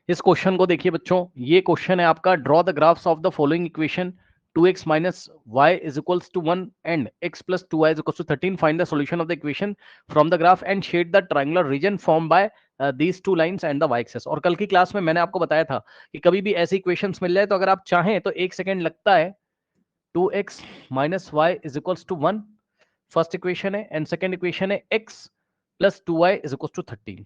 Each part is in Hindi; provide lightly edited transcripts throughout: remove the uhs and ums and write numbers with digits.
इस क्वेश्चन को देखिए बच्चों, ये क्वेश्चन है आपका, draw the graphs of the following equation 2x minus y is equals to 1 and x plus 2y is equals to 13. Find the solution of the equation from the graph and shade the triangular region formed by these two lines and the y-axis. और कल की क्लास में मैंने आपको बताया था कि कभी भी ऐसे इक्वेशंस मिल जाए तो अगर आप चाहें तो 1 सेकेंड लगता है. 2x minus y is equals to 1 first equation है, एंड सेकेंड इक्वेशन है x plus 2y is equals to 13.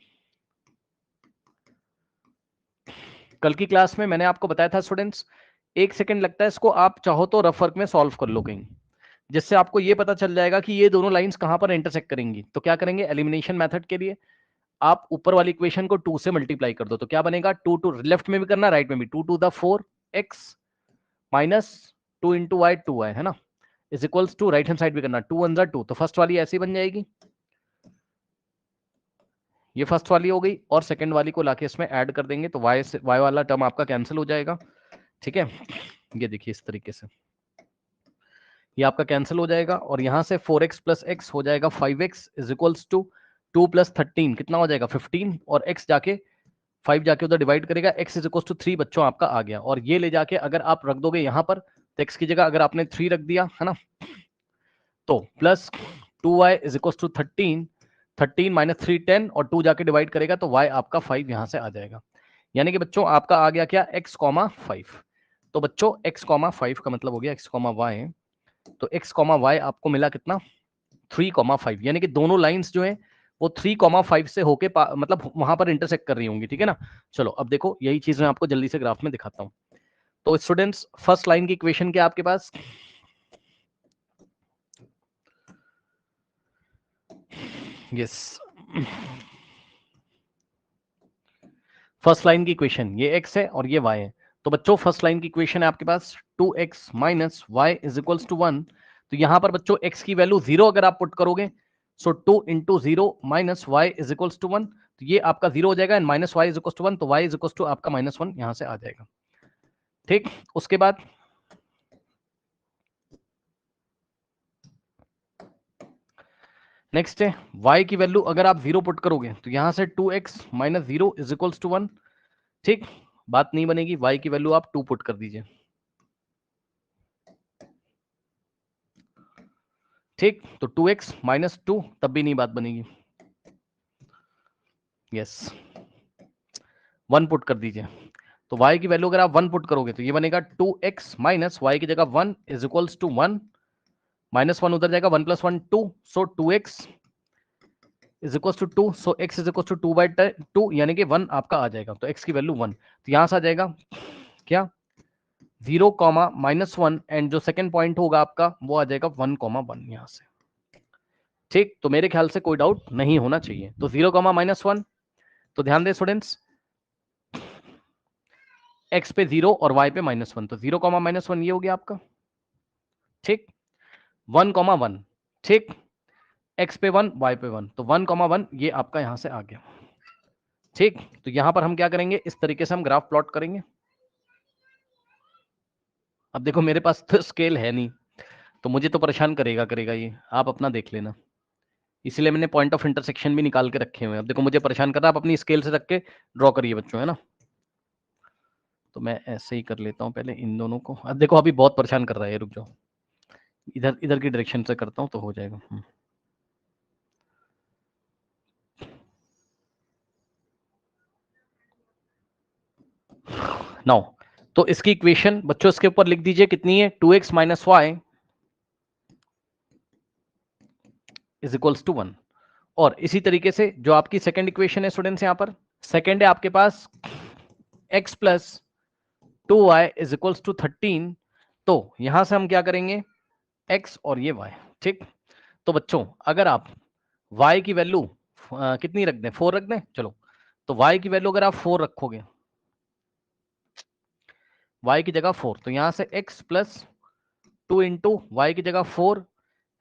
कल की क्लास में मैंने आपको बताया था स्टूडेंट्स, 1 सेकेंड लगता है, इसको आप चाहो तो रफ वर्क में सॉल्व कर लो कहीं, जिससे आपको ये पता चल जाएगा कि ये दोनों लाइंस कहां पर इंटरसेक्ट करेंगी. तो क्या करेंगे, एलिमिनेशन मेथड के लिए आप ऊपर वाली इक्वेशन को 2 से मल्टीप्लाई कर दो, तो क्या बनेगा, 2 टू लेफ्ट में भी करना, राइट में भी, 2 to the 4x minus 2 into y 2y है ना, is equals to right hand side भी करना, 2 1 2. तो फर्स्ट वाली ऐसी बन जाएगी, ये फर्स्ट वाली हो गई, और सेकंड वाली को लाके इसमें ऐड कर देंगे तो y वाला टर्म आपका कैंसिल हो जाएगा. ठीक है, ये देखिए इस तरीके से ये आपका कैंसिल हो जाएगा, और यहां से 4x प्लस एक्स हो जाएगा 5x is equals to 2 plus 13 कितना हो जाएगा 15, और x जाके 5 जाके उधर डिवाइड करेगा, x इज इक्वल्स टू 3 बच्चों आपका आ गया. और ये ले जाके अगर आप रख दोगे यहाँ पर, तो x की जगह अगर आपने 3 रख दिया है ना, तो plus 2y is equals to 13, 13 minus 3 10, और 2 जाके डिवाइड करेगा तो y आपका 5 यहां से आ जाएगा. यानी कि बच्चों आपका आ गया क्या, x, 5. तो बच्चों x, 5 का मतलब हो गया x, y. तो x, y आपको मिला कितना, 3, 5. यानी कि दोनों लाइंस जो है वो 3, 5 से होके मतलब वहां पर इंटरसेक्ट कर रही होंगी. ठीक है ना. चलो अब देखो, यही चीज मैं आपको जल्दी से ग्राफ में दिखाता हूं. तो स्टूडेंट्स, फर्स्ट लाइन की इक्वेशन क्या आपके पास, यस, फर्स्ट लाइन की इक्वेशन ये x है और ये y है. तो बच्चों फर्स्ट लाइन की इक्वेशन है आपके पास 2x minus Y is equals to 1. तो यहां पर बच्चों x की वैल्यू 0 अगर आप पुट करोगे, so 2 into 0 minus Y is equals to 1, तो ये आपका 0 हो जाएगा, and minus Y is equals to 1, तो y इज इक्वल्स टू आपका -1 यहां से आ जाएगा. ठीक, उसके बाद नेक्स्ट है y की वैल्यू अगर आप 0 पुट करोगे तो यहां से 2x minus 0 is equals to 1. ठीक, बात नहीं बनेगी, y की वैल्यू आप 2 पुट कर दीजिए. ठीक, तो 2x माइनस 2, तब भी नहीं बात बनेगी. यस, 1 पुट कर दीजिए. तो y की वैल्यू अगर आप 1 पुट करोगे तो ये बनेगा 2x माइनस वाई की जगह 1 इज इक्वल्स टू 1, -1 उधर जाएगा, 1 + 1 2, so 2x is equals to 2, so x is equals to 2/2, यानी कि 1 आपका आ जाएगा. तो x की वैल्यू 1, तो यहां से आ जाएगा क्या, 0, -1, एंड जो सेकंड पॉइंट होगा आपका वो आ जाएगा 1, 1 यहां से. ठीक, तो मेरे ख्याल से कोई डाउट नहीं होना चाहिए. तो 0, -1, तो ध्यान दें स्टूडेंट्स, x पे 0 और y पे -1, तो 0, -1 ये हो गया आपका. ठीक, 1, 1, ठीक, x पे 1, y पे 1, तो 1, 1 ये आपका यहां से आ गया. ठीक, तो यहां पर हम क्या करेंगे, इस तरीके से हम ग्राफ प्लॉट करेंगे. अब देखो मेरे पास तो स्केल है नहीं, तो मुझे तो परेशान करेगा करेगा ये, आप अपना देख लेना. इसलिए मैंने पॉइंट ऑफ इंटरसेक्शन भी निकाल के रखे हुए हैं. अब देखो मुझे परेशान कर रहा है, आप अपनी स्केल से रख के ड्रॉ करिए बच्चों, है ना. तो मैं ऐसे ही कर लेता हूं पहले इन दोनों को. अब देखो अभी बहुत परेशान कर रहा है, रुक जाओ, इधर इधर की डायरेक्शन से करता हूं तो हो जाएगा. नाउ, तो इसकी इक्वेशन बच्चों इसके ऊपर लिख दीजिए, कितनी है, 2x minus Y is equals to 1. और इसी तरीके से जो आपकी सेकंड इक्वेशन है स्टूडेंट्स, यहां पर सेकंड है आपके पास x plus 2y is equals to 13. तो यहां से हम क्या करेंगे, x और ये y. ठीक, तो बच्चों अगर आप y की वैल्यू कितनी रख दें, 4 रख दें, चलो. तो y की वैल्यू अगर आप 4 रखोगे, y की जगह 4, तो यहां से x प्लस 2 इंटू वाई की जगह 4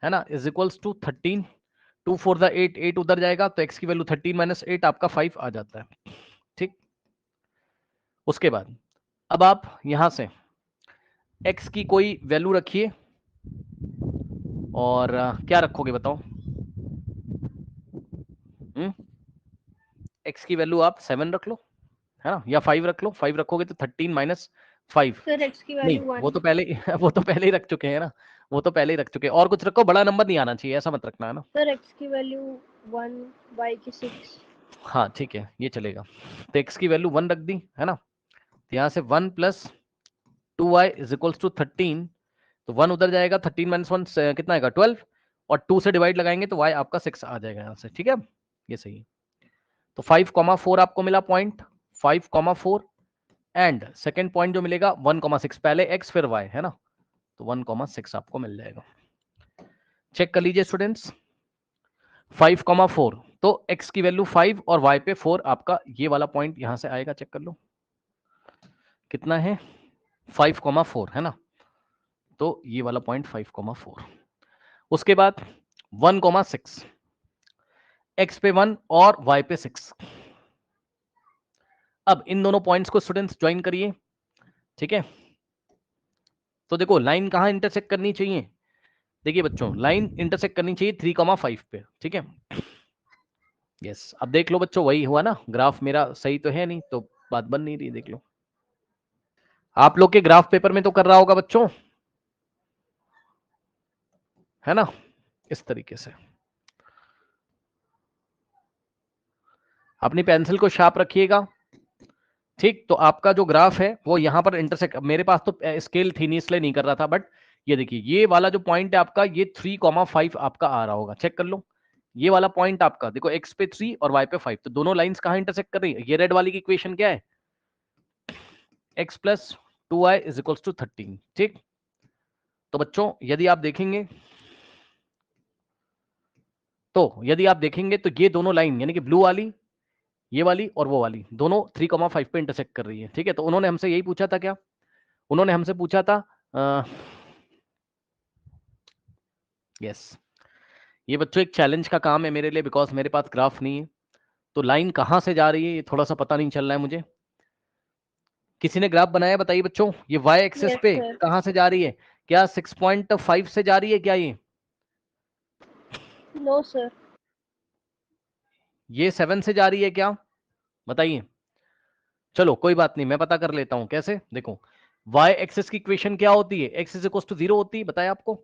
है ना, इज इक्वल्स टू 13. 2 4 द 8, 8 उधर जाएगा, तो x की वैल्यू 13 माइनस 8 आपका 5 आ जाता है. ठीक, उसके बाद अब आप यहां से x की कोई वैल्यू रखिए, और क्या रखोगे बताओ. x की वैल्यू आप 7 रख लो. है ना, या 5 रख लो, 5 रखोगे तो 13 माइनस 5। सर x की नहीं वैल्यू 1। वो तो पहले ही रख चुके हैं ना, वो तो पहले ही रख चुके हैं। और कुछ रखो, बड़ा नंबर नहीं आना चाहिए, ऐसा मत रखना है ना। सर x की वैल्यू 1, y की 6। हाँ ठीक है, ये चलेगा। तो x की वैल्यू 1 रख दी है ना, तो यहाँ से 1 plus 2y is equals to 13, तो 1 उधर जाएगा, 13 माइनस 1 कितना आएगा 12, और 2 से डिवाइड लगाएंगे तो y आपका 6 आ जाएगा यहाँ से, ठीक है, ये सही है। तो 5,4 आपको मिला पॉइंट, 5,4, एंड सेकेंड पॉइंट जो मिलेगा 1,6, पहले x फिर y है ना, तो 1,6 आपको मिल जाएगा। चेक कर लीजिए स्टूडेंट्स, 5,4, तो x की वैल्यू 5 और y पे 4, आपका ये वाला पॉइंट यहां से आएगा, चेक कर लो कितना है 5,4 है ना, तो ये वाला पॉइंट 5,4। उसके बाद 1,6, x पे 1 और y पे 6। अब इन दोनों पॉइंट्स को स्टूडेंट्स ज्वाइन करिए, ठीक है। तो देखो लाइन कहां इंटरसेक्ट करनी चाहिए, देखिए बच्चों लाइन इंटरसेक्ट करनी चाहिए 3,5 पे, ठीक है। यस, अब देख लो बच्चों, वही हुआ ना, ग्राफ मेरा सही तो है नहीं, तो बात बन नहीं रही, देख लो आप लोग के ग्राफ पेपर में तो कर रहा होगा बच्चों, है ना, इस तरीके से अपनी पेंसिल को शार्प रखिएगा, ठीक। तो आपका जो ग्राफ है वो यहां पर इंटरसेक्ट, मेरे पास तो स्केल थी नहीं इसलिए नहीं कर रहा था, बट ये देखिए ये वाला जो पॉइंट है आपका, ये 3,5 आपका आ रहा होगा, चेक कर लो। ये वाला पॉइंट आपका देखो, x पे 3 और y पे 5, तो दोनों लाइंस कहां इंटरसेक्ट कर रही है, ये रेड वाली की इक्वेशन क्या है, x plus 2y is equals to 13, ठीक। तो बच्चों यदि आप देखेंगे, तो ये दोनों लाइन यानी कि ब्लू वाली, ये वाली और वो वाली, दोनों 3,5 पे इंटरसेक्ट कर रही है, ठीक है। तो उन्होंने हमसे यही पूछा था, क्या उन्होंने हमसे पूछा था, यस, ये बच्चों एक चैलेंज का काम है मेरे लिए, बिकॉज मेरे पास ग्राफ नहीं है, तो लाइन कहां से जा रही है ये थोड़ा सा पता नहीं चल रहा है मुझे। किसी ने ग्राफ बनाया बताइए बच्चों, ये y एक्सिस पे कहां से जा रही है, क्या 6.5 से जा रही है क्या, नो सर, ये 7 से जा रही है क्या, बताइए। चलो कोई बात नहीं, मैं पता कर लेता हूं कैसे, देखो y एक्सिस की इक्वेशन क्या होती है, x इज इक्वल टू 0 होती है, बताया आपको।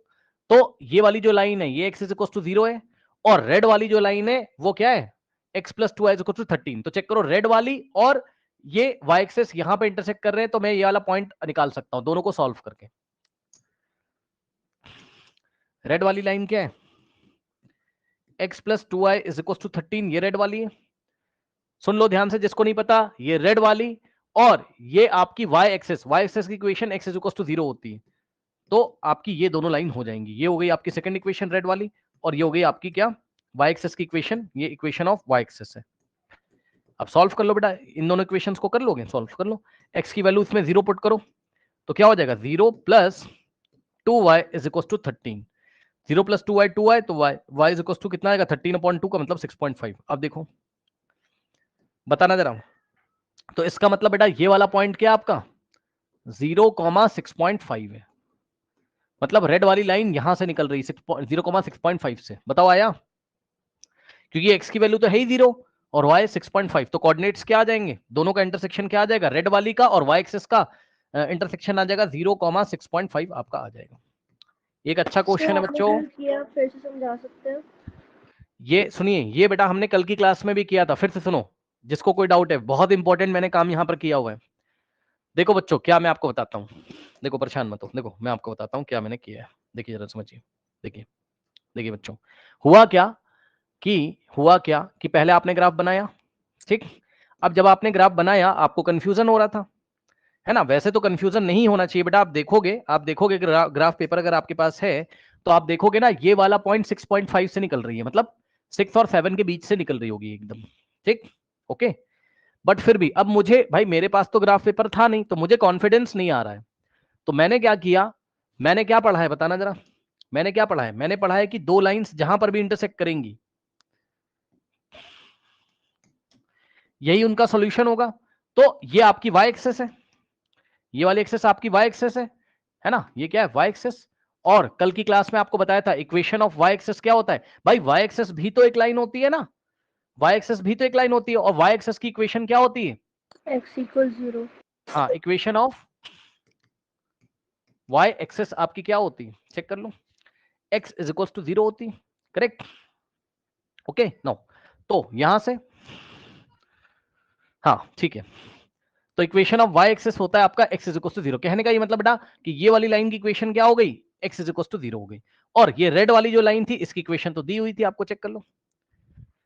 तो ये वाली जो लाइन है ये x इज इक्वल टू 0 है, और रेड वाली जो लाइन है वो क्या है, x plus 2y is equal to 13। तो चेक करो, रेड वाली और ये y एक्सिस यहां पे इंटरसेक्ट कर रहे हैं, तो मैं ये वाला पॉइंट निकाल सकता हूं दोनों को सॉल्व करके। रेड वाली लाइन क्या है, x plus 2y is equal to 13, ये रेड वाली है, सुन लो ध्यान से जिसको नहीं पता, ये रेड वाली और ये आपकी y एक्सिस की equation x is equal to 0 होती है, तो आपकी ये दोनों लाइन हो जाएंगी, ये हो गई आपकी सेकंड इक्वेशन रेड वाली, और ये हो गई आपकी क्या y एक्सिस की इक्वेशन, ये इक्वेशन ऑफ y एक्सिस है। अब सॉल्व कर लो बेटा, इन दोनों इक्वेशंस को कर लोगे, सॉल्व कर लो, x की वैल्यू इसमें 0 पुट करो, तो क्या हो जाएगा 0 plus 2y is equal to 13, 0 plus 2y 2y, तो y इज इक्वल टू कितना आएगा 13/2 का मतलब 6.5। अब देखो बताना जरा, तो इसका मतलब बेटा ये वाला पॉइंट क्या आपका 0,6.5 है, मतलब रेड वाली लाइन यहां से निकल रही है 0,6.5 से, बताओ आया, क्योंकि x की वैल्यू तो है ही 0 और y 6.5, तो कोऑर्डिनेट्स क्या आ जाएंगे, दोनों का इंटरसेक्शन क्या आ जाएगा, रेड वाली का और y एक्सिस का इंटरसेक्शन आ जाएगा 0,6.5 आपका आ जाएगा। एक अच्छा क्वेश्चन है बच्चों, किया फिर से समझा सकते हैं। ये सुनिए, ये बेटा हमने कल की क्लास में भी किया था, फिर से सुनो जिसको कोई डाउट है, बहुत इंपॉर्टेंट मैंने काम यहां पर किया हुआ है। देखो बच्चों क्या मैं आपको बताता हूँ, देखो परेशान मत हो, देखो मैं आपको बताता हूँ क्या मैंने किया है, देखिए जरा समझिए, देखिए देखिए बच्चों, हुआ क्या कि पहले आपने ग्राफ बनाया, ठीक। अब जब आपने ग्राफ बनाया आपको कंफ्यूजन हो रहा था, है ना, वैसे तो कंफ्यूजन नहीं होना चाहिए बेटा, आप देखोगे ग्राफ पेपर अगर आपके पास है, तो आप देखोगे ना ये वाला पॉइंट 6.5 से निकल रही है, मतलब 6 और 7 के बीच से निकल रही होगी एकदम, ठीक, ओके। बट फिर भी अब मुझे भाई, मेरे पास तो ग्राफ पेपर था नहीं, तो मुझे कॉन्फिडेंस नहीं आ रहा है, तो मैंने क्या किया, मैंने क्या पढ़ा है बताना जरा, मैंने क्या पढ़ा है, मैंने पढ़ा है कि दो लाइंस जहां पर भी इंटरसेक्ट करेंगी यही उनका सॉल्यूशन होगा, तो ये आपकी y एक्सेस है, ये वाली एक्सेस आपकी y एक्सेस है ना, ये क्या है y एक्सेस, और कल की क्लास में आपको बताया था इक्वेशन ऑफ y एक्सेस क्या होता है, भाई y एक्सेस भी तो एक लाइन होती है ना, y एक्सेस भी तो एक लाइन होती है, और y एक्सेस की इक्वेशन क्या होती है, x equals 0. हाँ, इक्वेशन ऑफ y एक्सेस आपकी क्या होती है, चेक कर लो, x इज इक्वल टू 0 होती, करेक्ट। ओके नो, तो यहां से हाँ ठीक है, तो इक्वेशन ऑफ y एक्सेस होता है आपका x इज इक्वल टू 0। कहने का ये मतलब बेटा कि ये वाली लाइन की इक्वेशन क्या हो गई, x इज इक्वल टू 0 हो गई। और ये रेड वाली जो लाइन थी इसकी इक्वेशन तो दी हुई थी आपको, चेक कर लो,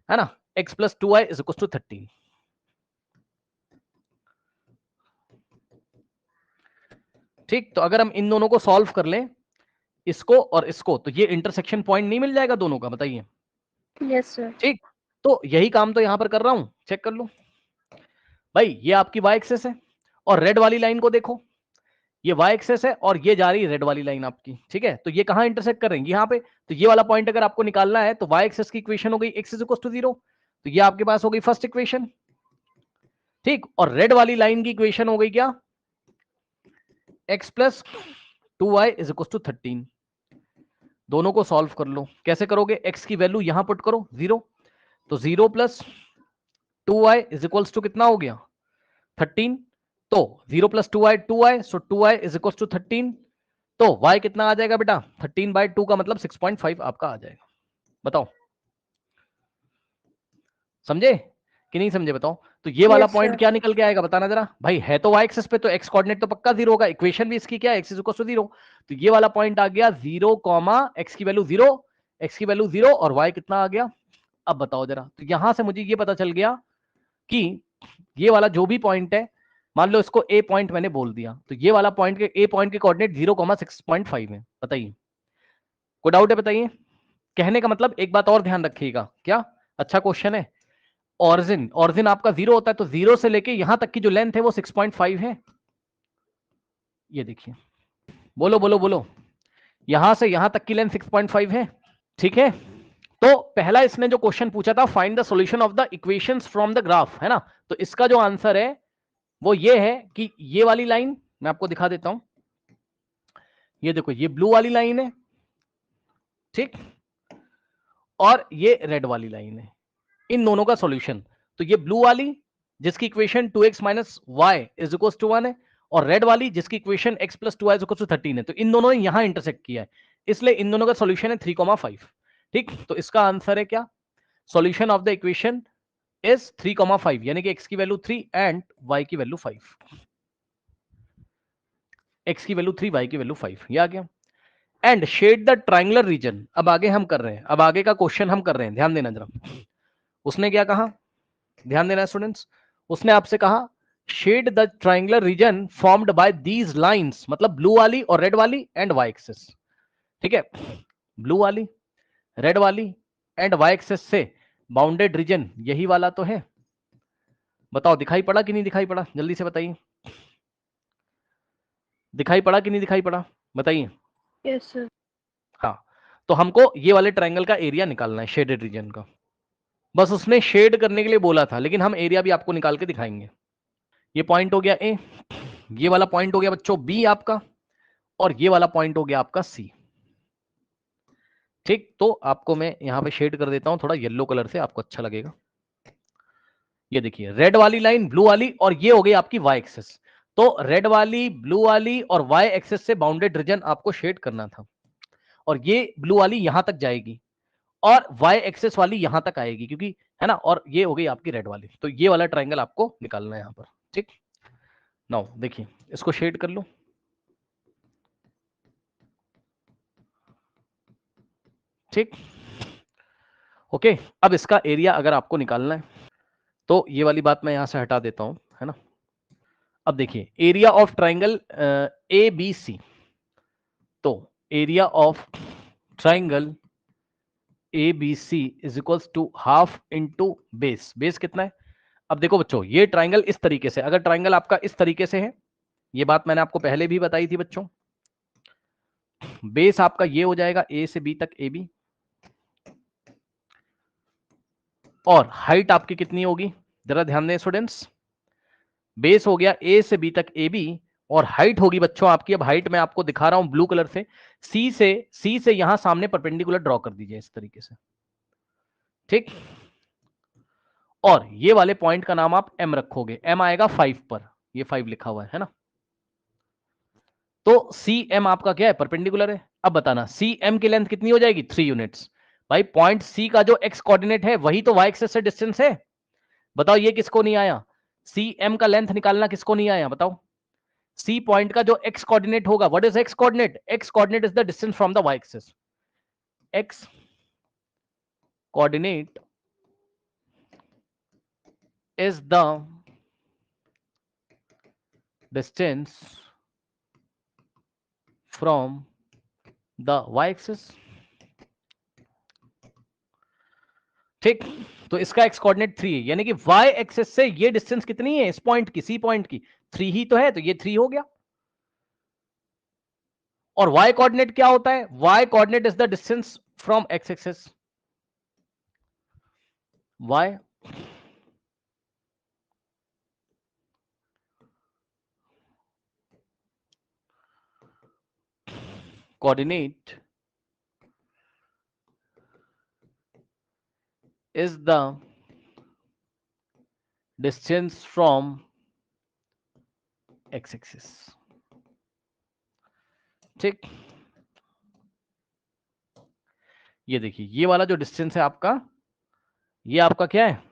है ना, x plus 2y is equal to 13। ठीक, तो अगर हम इन दोनों को सॉल्व कर लें, इसको और इसको, तो ये इंटरसेक्शन पॉइंट नहीं मिल जाएगा दोनों का, बताइए। Yes sir. ठीक, तो यही काम तो यहां पर कर रहा हूं, चेक कर लो भाई, ये आपकी y एक्सेस है और रेड वाली लाइन को देखो, ये y एक्सेस है और ये जा रही है रेड वाली लाइन आपकी, ठीक है। तो ये कहां इंटरसेक्ट कर रही है, यहाँ पे। तो ये वाला पॉइंट अगर आपको निकालना है तो y एक्सेस की इक्वेशन हो गई x इज इक्वल टू 0, तो ये आपके पास हो गई फर्स्ट इक्वेशन। ठीक, और रेड वाली लाइन की इक्वेशन हो गई क्या, x plus 2y is equal to 13। दोनों को सॉल्व कर लो, कैसे करोगे, x की वैल्यू यहां पुट करो 0, तो 0 plus 2y is equal to कितना हो गया 13, तो 0 plus 2y, so 2y is equal to 13, तो y कितना आ जाएगा बेटा, 13/2 का मतलब 6.5 आपका आ जाएगा। बताओ समझे कि नहीं समझे, बताओ। तो ये वाला Yes, पॉइंट sir. क्या निकल के आएगा, बताना जरा भाई, है तो y एक्सिस पे, तो x कोऑर्डिनेट तो पक्का 0 होगा, इक्वेशन भी इसकी क्या है, x इज इक्वल टू 0, तो ये वाला पॉइंट आ गया 0, x की वैल्यू 0, x की वैल्यू 0 और y कितना आ गया। अब बताओ जरा, तो यहां से मुझे ये पता चल गया कि ये वाला जो भी पॉइंट है, मान लो इसको ए पॉइंट मैंने बोल दिया, तो ये वाला पॉइंट के ए पॉइंट के कोऑर्डिनेट 0,6.5 है, बताइए कोई डाउट है, बताइए। कहने का मतलब एक बात और ध्यान रखिएगा, क्या अच्छा क्वेश्चन है, ऑरिजिन आपका 0 होता है, तो 0 से लेके यहां तक की जो लेंथ है वो 6.5 है, ये देखिए, बोलो बोलो बोलो, यहां से यहां तक की लेंथ 6.5 है, ठीक है। तो पहला इसने जो क्वेश्चन पूछा था, find the solution of the equations from the graph, है ना, तो इसका जो आंसर है वो ये है कि ये वाली लाइन मैं आपको दिखा देता हूं, ये देखो, ये ब्लू वाली लाइन है, ठीक, और ये रेड वाली लाइन है, इन दोनों का सॉल्यूशन, तो ये ब्लू वाली जिसकी equation 2x minus Y is equal to 1 है, और रेड वाली जिसकी equation x plus 2y is equal to 13 है, तो इन दोनों ने यहां इंटरसेक्ट किया है, इसलिए इन दोनों का सॉल्यूशन है 3,5। ठीक, तो इसका आंसर है क्या, solution of the equation is 3,5, यानी कि x की वैल्यू 3 एंड y की वैल्यू 5, x की वैल्यू 3 y की वैल्यू 5, ये आ गया। And shade the triangular region, अब आगे हम कर रहे हैं, अब आगे का क्वेश्चन हम कर रहे हैं, ध्यान देना जरा, उसने क्या कहा, ध्यान देना स्टूडेंट्स, उसने आपसे कहा shade the triangular region formed by these lines, मतलब ब्लू वाली और रेड वाली एंड वाई एक्सिस, ठीक है, ब्लू वाली रेड वाली एंड वाई एक्सिस से बाउंडेड रीजन यही वाला तो है, बताओ दिखाई पड़ा कि नहीं दिखाई पड़ा, जल्दी से बताइए, दिखाई पड़ा कि नहीं दिखाई पड़ा, बताइए। Yes, sir. हाँ, तो हमको ये वाले ट्राइंगल का एरिया निकालना है, शेडेड रीजन का, बस उसने शेड करने के लिए बोला था, लेकिन हम एरिया भी आपको निकाल के दिखाएंगे। ये पॉइंट हो गया ए, ये वाला पॉइंट हो गया बच्चों बी आपका, और ये वाला पॉइंट हो गया आपका सी। ठीक, तो आपको मैं यहां पे शेड कर देता हूं थोड़ा येलो कलर से, आपको अच्छा लगेगा। ये देखिए रेड वाली लाइन ब्लू वाली, और ये हो गई आपकी वाई एक्सेस, तो रेड वाली ब्लू वाली और वाई एक्सेस से बाउंडेड रीजन आपको शेड करना था, और ये ब्लू वाली यहां तक जाएगी और वाई एक्सेस वाली यहां तक आएगी, क्योंकि है ना, और ये हो गई आपकी रेड वाली, तो ये वाला ट्राइंगल आपको निकालना है यहां पर। ठीक, नाउ देखिए इसको शेड कर लो, ठीक, ओके। अब इसका एरिया अगर आपको निकालना है तो ये वाली बात मैं यहां से हटा देता हूं, है ना। अब देखिए area of triangle A B C, तो area of triangle A B C is equals to half into base, base कितना है। अब देखो बच्चों, ये ट्राइंगल इस तरीके से, अगर ट्राइंगल आपका इस तरीके से है, ये बात मैंने आपको पहले भी बताई थी बच्चों, बेस आपका ये हो जाएगा ए से बी तक ए बी, और हाइट आपकी कितनी होगी, जरा ध्यान दें स्टूडेंट्स, बेस हो गया ए से बी तक ए बी, और हाइट होगी बच्चों आपकी, अब हाइट मैं आपको दिखा रहा हूं ब्लू कलर से, सी से यहां सामने परपेंडिकुलर ड्रॉ कर दीजिए इस तरीके से, ठीक, और ये वाले पॉइंट का नाम आप m रखोगे, m आएगा 5 पर, ये 5 लिखा हुआ है ना। तो CM आपका क्या है, परपेंडिकुलर है। अब बताना CM की लेंथ कितनी हो जाएगी, 3 यूनिट्स। भाई पॉइंट C का जो x कोऑर्डिनेट है वही तो y एक्सिस से डिस्टेंस है। बताओ ये किसको नहीं आया, CM का लेंथ निकालना किसको नहीं आया बताओ। C पॉइंट का जो x कोऑर्डिनेट होगा, what is x coordinate, x coordinate is the distance from the y axis. x coordinate is the distance from the y-axis। ठीक, तो इसका x कोऑर्डिनेट 3 है, यानी कि y एक्सिस से ये डिस्टेंस कितनी है इस पॉइंट की, C पॉइंट की 3 ही तो है, तो ये 3 हो गया। और y कोऑर्डिनेट क्या होता है, y coordinate is the distance from x axis. y coordinate is the distance from x axis। ठीक, ये देखिए ये वाला जो डिस्टेंस है आपका, ये आपका क्या है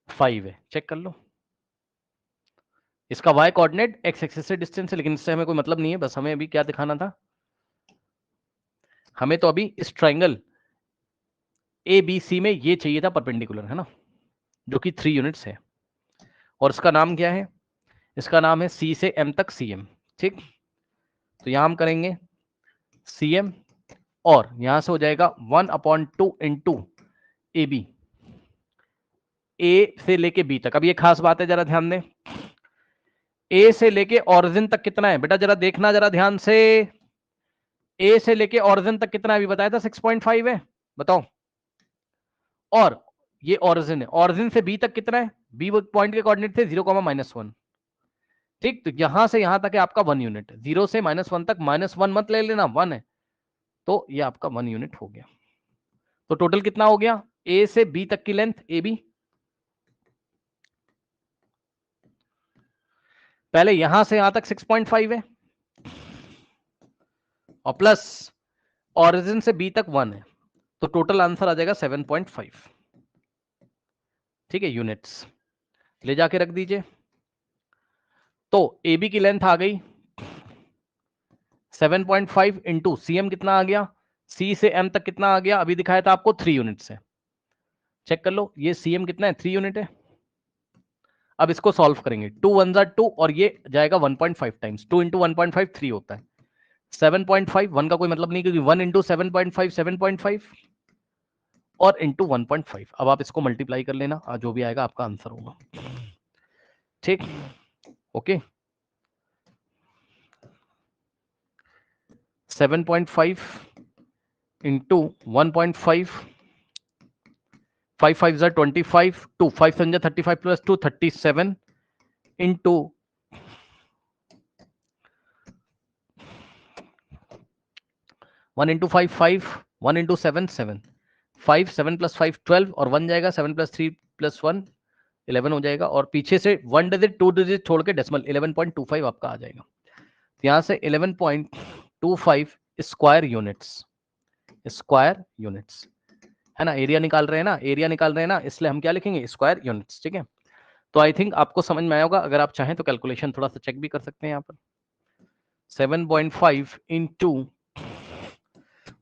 5 है, चेक कर लो। इसका y कोऑर्डिनेट x एक्सिस से डिस्टेंस है, लेकिन इससे हमें कोई मतलब नहीं है, बस हमें अभी क्या दिखाना था, हमें तो अभी इस ट्राइंगल ABC में ये चाहिए था परपेंडिकुलर, है ना, जो कि 3 यूनिट्स है। और इसका नाम क्या है, इसका नाम है C से M तक CM। ठीक, तो यहां हम करेंगे CM और यहां से हो जाएगा 1/2 इंटू AB, A से लेके B तक। अब ये खास बात है, जरा ध्यान दें, A से लेके ऑरिजिन तक कितना है बेटा, जरा देखना जरा ध्यान से, A से लेके ऑरिजिन तक कितना है, अभी बताया था 6.5 है, बताओ। और ये ऑरिजिन है, ऑरिजिन से B तक कितना है, B पॉइंट के कोऑर्डिनेट थे 0,-1। ठीक, तो यहां से यहां तक है आपका 1 यूनिट, 0 से -1 तक, -1 मत ले लेना, 1 है, तो ये आपका 1 यूनिट हो गया। तो टोटल कितना हो गया, A से B तक की लेंथ AB, पहले यहां से यहां तक 6.5 है, और प्लस ऑरिजिन से B तक 1 है, तो टोटल आंसर आ जाएगा 7.5। ठीक है, यूनिट्स ले जाके रख दीजिए। तो AB की लेंथ आ गई 7.5 इंटू CM कितना आ गया, C से M तक कितना आ गया, अभी दिखाया था आपको 3 यूनिट्स है, चेक कर लो, ये CM कितना है 3 यूनिट है। अब इसको सॉल्व करेंगे, 2 1 जा 2 और ये जाएगा 1.5 टाइम्स, 2 इंटू 1.5 3 होता है, 7.5, 1 का कोई मतलब नहीं, क्योंकि 1 इंटू 7.5 7.5 और इंटू 1.5। अब आप इसको मल्टीप्लाई कर लेना, जो भी आएगा आपका आंसर होगा। ठीक, ओके, 7.5 इंटू 1.5, 5 5 जा 25, 2 5 7 जा 35 plus 2 37 into 1 into 5 5, 1 into 7 7, 5 7 plus 5 12 और 1 जाएगा, 7 प्लस 3 प्लस 1 11 हो जाएगा, और पीछे से 1 डिजिट 2 डिजिट छोड़ के डेसिमल 11.25 आपका आ जाएगा। यहां से 11.25 स्क्वायर यूनिट्स, स्क्वायर यूनिट्स है ना, एरिया निकाल रहे हैं ना, एरिया निकाल रहे हैं ना, इसलिए हम क्या लिखेंगे स्क्वायर यूनिट्स। ठीक है, तो आई थिंक आपको समझ में आया होगा, अगर आप चाहें तो कैलकुलेशन थोड़ा सा चेक भी कर सकते हैं यहाँ पर। 7.5 इंटू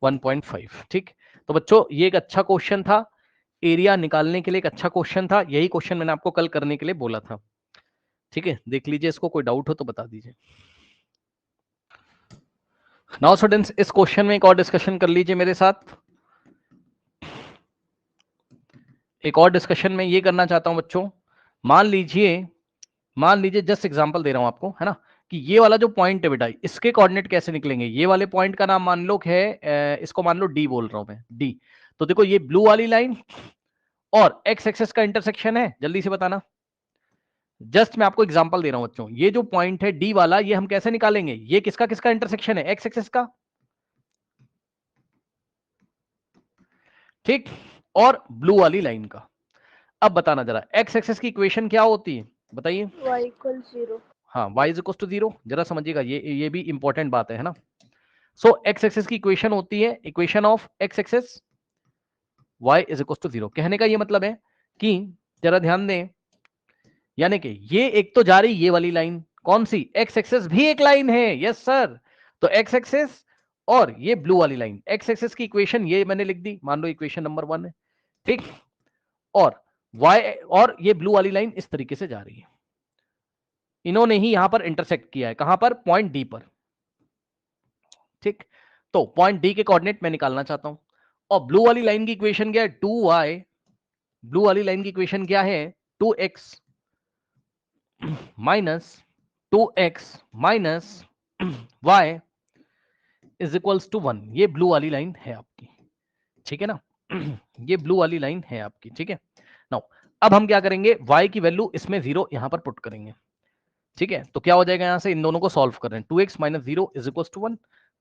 1.5। ठीक, तो बच्चों ये एक अच्छा क्वेश्चन था, एरिया निकालने के लिए एक अच्छा क्वेश्चन था, यही क्वेश्चन मैंने आपको कल करने के लिए बोला था। ठीक है, देख लीजिए इसको, कोई डाउट हो तो बता दीजिए। नाउ स्टूडेंट्स, इस क्वेश्चन में एक और डिस्कशन कर लीजिए मेरे साथ। एक और डिस्कशन में ये करना चाहता हूं बच्चों, मान लीजिए जस्ट एग्जांपल दे रहा हूं आपको, है ना, कि ये वाला जो पॉइंट है बेटा, इसके कोऑर्डिनेट कैसे निकलेंगे। ये वाले पॉइंट का नाम मान लो है, इसको मान लो डी बोल रहा हूं मैं, डी। तो देखो ये ब्लू वाली लाइन और एक्स एक्सिस का इंटरसेक्शन है, जल्दी से बताना। जस्ट मैं आपको एग्जांपल दे रहा हूं बच्चों, ये जो पॉइंट है डी वाला, ये हम कैसे निकालेंगे, ये किसका किसका इंटरसेक्शन है, एक्स एक्सिस का। ठीक, और ब्लू वाली लाइन का। अब बताना जरा एक्स एक्सेस की इक्वेशन क्या होती है, बताइए। y equals 0. हाँ, y इज इक्वल टू 0, जरा समझिएगा, ये भी इंपॉर्टेंट बात है ना। सो एक्स एक्सेस की इक्वेशन होती है equation of x axis y is equal to 0। कहने का ये मतलब है कि जरा ध्यान दें, यानी कि ये एक तो जा रही ये वाली लाइन, कौन सी, एक्स एक्सेस भी एक लाइन है, यस सर। तो एक्स एक्सेस और ये ब्लू वाली लाइन, एक्स एक्सेस की इक्वेशन ये मैंने लिख दी, मान लो इक्वेशन नंबर 1 है, ठीक। और y और ये ब्लू वाली लाइन इस तरीके से जा रही है, इन्होंने ही यहां पर इंटरसेक्ट किया है, कहां पर, पॉइंट डी पर, ठीक। तो पॉइंट डी के कोऑर्डिनेट मैं निकालना चाहता हूं, और ब्लू वाली लाइन की इक्वेशन क्या है, 2y, ब्लू वाली लाइन की इक्वेशन क्या है, 2x minus 2x minus y is equals to 1। ये ब्लू वाली लाइन है आपकी, ठीक है ना। ये ब्लू वाली लाइन है आपकी, ठीक है। नाउ अब हम क्या करेंगे, y की वैल्यू इसमें 0 यहां पर पुट करेंगे, ठीक है। तो क्या हो जाएगा, यहां से इन दोनों को सॉल्व कर रहे हैं, 2x minus 0 is equals to 1।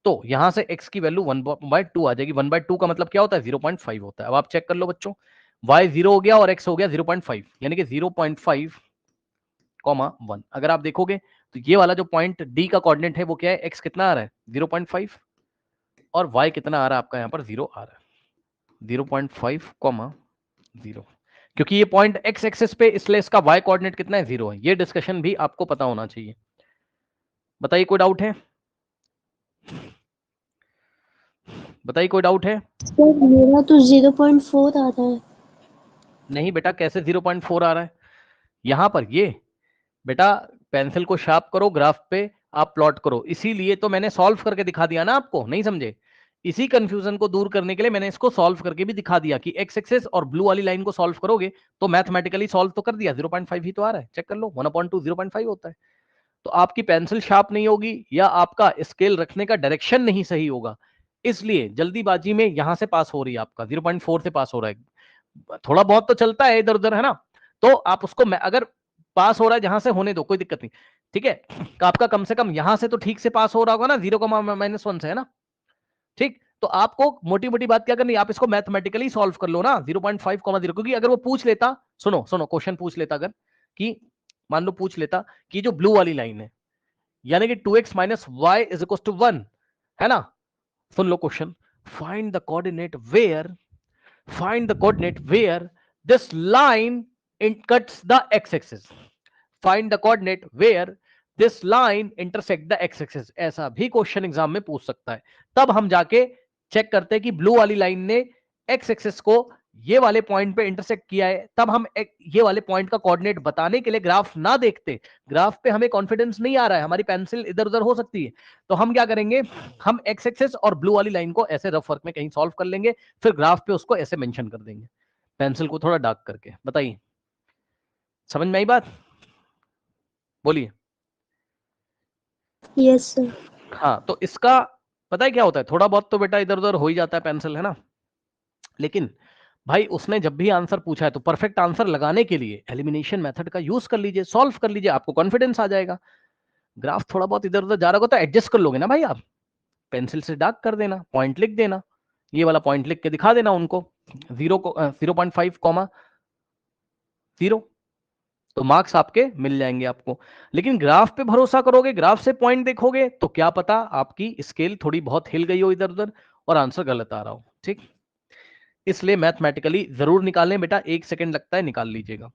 तो यहां से x की वैल्यू 1/2 आ जाएगी। 1/2 का मतलब क्या होता है, 0.5 होता है। अब आप चेक कर लो बच्चों, y 0 हो गया और x हो गया 0.5, यानी कि 0.5 1। अगर आप देखोगे तो ये वाला जो पॉइंट d का कोऑर्डिनेट है वो क्या है, x कितना आ रहा है 0.5 और y कितना आ रहा है आपका यहाँ पर 0 आ रहा है 0.5 0, क्योंकि ये पॉइंट x एक्सिस पे, इसलिए इसका y कोऑर्डिनेट कितना है 0 है। ये डिस्कशन भी आपको पता होना चाहिए। बताइए कोई डाउट है, बताइए कोई डाउट है। सर मेरा तो 0.4 आ रहा है। नहीं बेटा, कैसे 0.4 आ रहा है यहां पर, ये बेटा पेंसिल को शार्प करो, ग्राफ पे आप प्लॉट करो, इसीलिए तो मैंने सॉल्व करके दिखा दिया ना आपको, नहीं समझे। इसी कंफ्यूजन को दूर करने के लिए मैंने इसको सॉल्व करके भी दिखा दिया कि एक्स एक्सेस और ब्लू वाली लाइन को सॉल्व करोगे तो मैथमेटिकली सॉल्व तो कर दिया, 0.5 ही तो आ रहा है, चेक कर लो, 1/2 0.5 होता है। तो आपकी पेंसिल शार्प नहीं होगी या आपका स्केल रखने का डायरेक्शन नहीं सही होगा, इसलिए जल्दीबाजी में यहां से पास हो रही है, आपका 0.4 से पास हो रहा है। थोड़ा बहुत तो चलता है इधर उधर, है ना। तो आप उसको अगर पास हो रहा है जहां से, होने दो, कोई दिक्कत नहीं, ठीक है। आपका कम से कम यहां से तो ठीक से पास हो रहा होगा ना, 0,-1 से, है ना, ठीक। तो आपको मोटी मोटी बात क्या करनी है, आप इसको मैथमेटिकली सॉल्व कर लो ना, 0.5, 0, क्योंकि अगर वो पूछ लेता, सुनो सुनो, क्वेश्चन पूछ लेता अगर, कि मान लो पूछ लेता कि जो ब्लू वाली लाइन है, यानी कि 2x minus Y is equal to 1, है ना। सुन लो question, find the coordinate where, find the coordinate where this line cuts the x-axis, find the coordinate where this line intersect the x-axis। ऐसा भी क्वेश्चन एग्जाम में पूछ सकता है। तब हम जाके चेक करते हैं कि ब्लू वाली लाइन ने x-axis को ये वाले पॉइंट पे इंटरसेक्ट किया है, तब हम ये वाले पॉइंट का कोऑर्डिनेट बताने के लिए ग्राफ ना देखते, ग्राफ पे हमें कॉन्फिडेंस नहीं आ रहा है, हमारी पेंसिल इधर उधर हो सकती है, तो हम क्या करेंगे, हम एक्स एक्सेस और ब्लू वाली लाइन को ऐसे रफ वर्क में कहीं सॉल्व कर लेंगे, फिर ग्राफ पे उसको ऐसे मेंशन कर देंगे, पेंसिल को थोड़ा डार्क करके। बताइए समझ में आई बात, बोलिए। Yes sir. हाँ, तो इसका पता है क्या होता है, थोड़ा बहुत तो बेटा इधर उधर हो ही जाता है पेंसिल, है ना, लेकिन भाई उसने जब भी आंसर पूछा है तो परफेक्ट आंसर लगाने के लिए एलिमिनेशन मेथड का यूज कर लीजिए, सॉल्व कर लीजिए, आपको कॉन्फिडेंस आ जाएगा। ग्राफ थोड़ा बहुत इधर उधर जा रहा होगा तो एडजस्ट कर लोगे ना भाई, आप पेंसिल से डार्क कर देना, पॉइंट लिख देना, ये वाला पॉइंट लिख के दिखा देना उनको, 0.5 0, तो मार्क्स आपके मिल जाएंगे आपको। लेकिन ग्राफ पे भरोसा करोगे, ग्राफ से पॉइंट देखोगे, तो क्या पता आपकी स्केल थोड़ी बहुत हिल गई हो इधर उधर और आंसर गलत आ रहा हो, ठीक। इसलिए मैथमेटिकली जरूर निकालें बेटा, 1 सेकंड लगता है, निकाल लीजिएगा।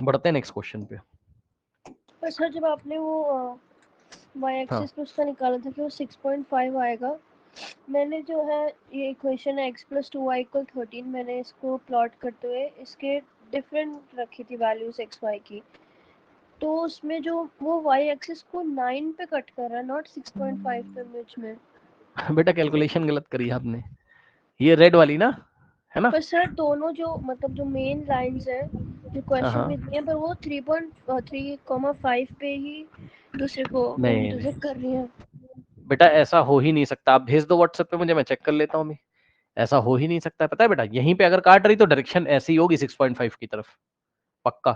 बढ़ते हैं नेक्स्ट क्वेश्चन पे। पर सर जब आपने वो y एक्सिस पे उसका निकाला था कि वो 6.5 आएगा, मैंने जो है ये इक्वेशन है x + 2y = 13, मैंने इसको प्लॉट करते हुए इसके डिफरेंट रखी थी वैल्यूज x y की, तो उसमें जो वो y एक्सिस को 9 पे कट कर रहा है, नॉट 6.5 पे मुझ में। बेटा कैलकुलेशन गलत करी आपने, ये रेड वाली ना, है ना। पर सर दोनों जो मतलब जो मेन लाइंस है जो क्वेश्चन में दिए हैं, पर वो 3.3,5 पे ही दूसरे को इंटरसेक्ट कर रही है। बेटा ऐसा हो ही नहीं सकता, आप भेज दो व्हाट्सएप पे मुझे, मैं चेक कर लेता हूँ मैं, ऐसा हो ही नहीं सकता। पता है बेटा, यहीं पे अगर काट रही तो डायरेक्शन ऐसी होगी 6.5 की तरफ, पक्का।